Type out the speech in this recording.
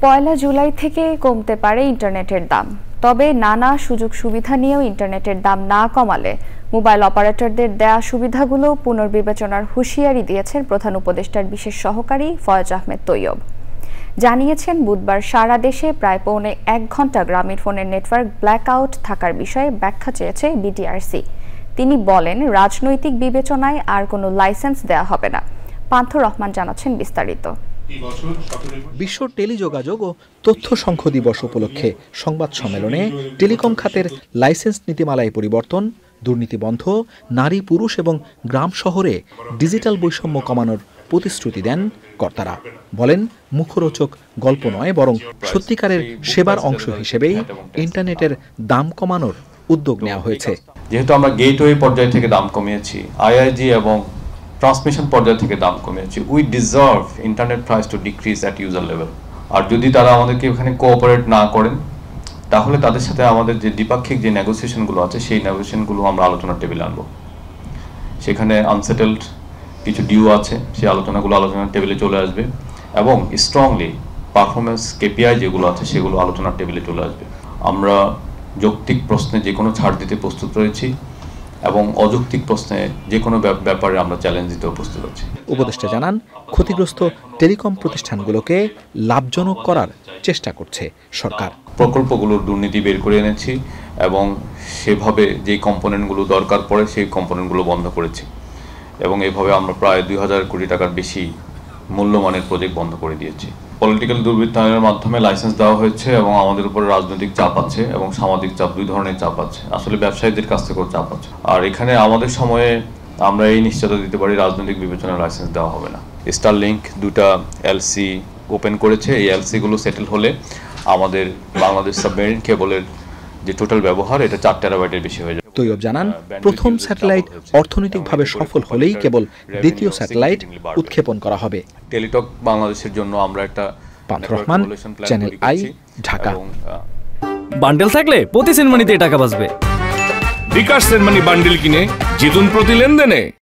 পয়লা জুলাই থেকে কমতে পারে ইন্টারনেটের দাম। তবে নানা সুযোগ সুবিধা নিয়েও ইন্টারনেটের দাম না কমালে মোবাইল অপারেটরদের দেয়া সুবিধাগুলো পুনর্বিবেচনার হুঁশিয়ারি দিয়েছেন প্রধান উপদেষ্টার বিশেষ সহকারী ফয়েজ আহমেদ তৈয়ব। জানিয়েছেন বুধবার সারা দেশে প্রায় পৌনে 1 ঘণ্টা গ্রামীণফোনের নেটওয়ার্ক ব্ল্যাকআউট থাকার বিষয়ে ব্যাখ্যা চেয়েছে বিটিআরসি। তিনি বলেন, রাজনৈতিক বিবেচনায় আর কোনো লাইসেন্স দেয়া হবে না। পান্থ রহমান জানাচ্ছেন বিস্তারিত। বিশ্ব টেলিযোগাযোগ ও তথ্য সংঘ দিবস উপলক্ষে সংবাদ সম্মেলনে টেলিকম খাতের লাইসেন্স নীতিমালায় পরিবর্তন, দুর্নীতি বন্ধ, নারী পুরুষ এবং গ্রাম শহরে ডিজিটাল বৈষম্য কমানোর প্রতিশ্রুতি দেন কর্তারা। বলেন, মুখরোচক গল্প নয়, বরং সত্যিকারের সেবার অংশ হিসেবেই ইন্টারনেটের দাম কমানোর উদ্যোগ নেওয়া হয়েছে। যেহেতু আমরা গেটওয়ে পর্যায় থেকে দাম কমিয়েছি, আইআইজি এবং ট্রান্সমিশন পর্যায় থেকে দাম কমিয়েছি, we deserve internet price to decrease at user level. আর যদি তারা আমাদেরকে এখানে কোঅপারেট না করেন, তাহলে তাদের সাথে আমাদের যে দ্বিপাক্ষিক যে নেগোসিয়েশনগুলো আছে, সেই নেগোসিয়েশনগুলো আমরা আলোচনার টেবিলে আনবো। সেখানে আনসেটেলড কিছু ডিউ আছে, সেই আলোচনাগুলো আলোচনার টেবিলে চলে আসবে এবং স্ট্রংলি পারফরমেন্স কেপিআই যেগুলো আছে সেগুলো আলোচনার টেবিলে চলে আসবে। আমরা যৌক্তিক প্রশ্নে যে কোনো ছাড় দিতে প্রস্তুত রয়েছি এবং অযৌক্তিক প্রশ্নে যে কোনো ব্যাপারে আমরা চ্যালেঞ্জ দিতেও প্রস্তুত আছি। উপদেষ্টা জানান, ক্ষতিগ্রস্ত টেলিকম প্রতিষ্ঠানগুলোকে লাভজনক করার চেষ্টা করছে সরকার। প্রকল্পগুলোর দুর্নীতি বের করে এনেছি এবং সেভাবে যে কম্পোনেন্টগুলো দরকার পড়ে সেই কম্পোনেন্টগুলো বন্ধ করেছি এবং এভাবে আমরা প্রায় 2000 কোটি টাকার বেশি মূল্যমানের প্রজেক্ট বন্ধ করে দিয়েছি। পলিটিক্যাল দুর্বৃত্তায়নের মাধ্যমে লাইসেন্স দেওয়া হয়েছে এবং আমাদের উপরে রাজনৈতিক চাপ আছে এবং সামাজিক চাপ, দুই ধরনের চাপ আছে। আসলে ব্যবসায়ীদের কাছ থেকেও চাপ আছে। আর এখানে আমাদের সময়ে আমরা এই নিশ্চয়তা দিতে পারি, রাজনৈতিক বিবেচনায় লাইসেন্স দেওয়া হবে না। স্টারলিংক 2টা এলসি ওপেন করেছে। এই এলসিগুলো সেটেল হলে আমাদের বাংলাদেশ সাবমেরিন কেবলের যে টোটাল ব্যবহার, এটা 4 টেরাবাইটের বেশি হয়ে যাবে। তৈয়ব জানান, প্রথম স্যাটেলাইট অর্থনৈতিকভাবে সফল হলেই কেবল দ্বিতীয় স্যাটেলাইট উৎক্ষেপণ করা হবে। টেলিটক বাংলাদেশের জন্য আমরা একটা Panth Rahman, channel I, Dhaka. Bundle থাকলে প্রতি সেনমানিতে টাকা বাঁচবে। বিকাশ সেনমানি বান্ডেল কিনে জিতুন প্রতি লেনদেনে।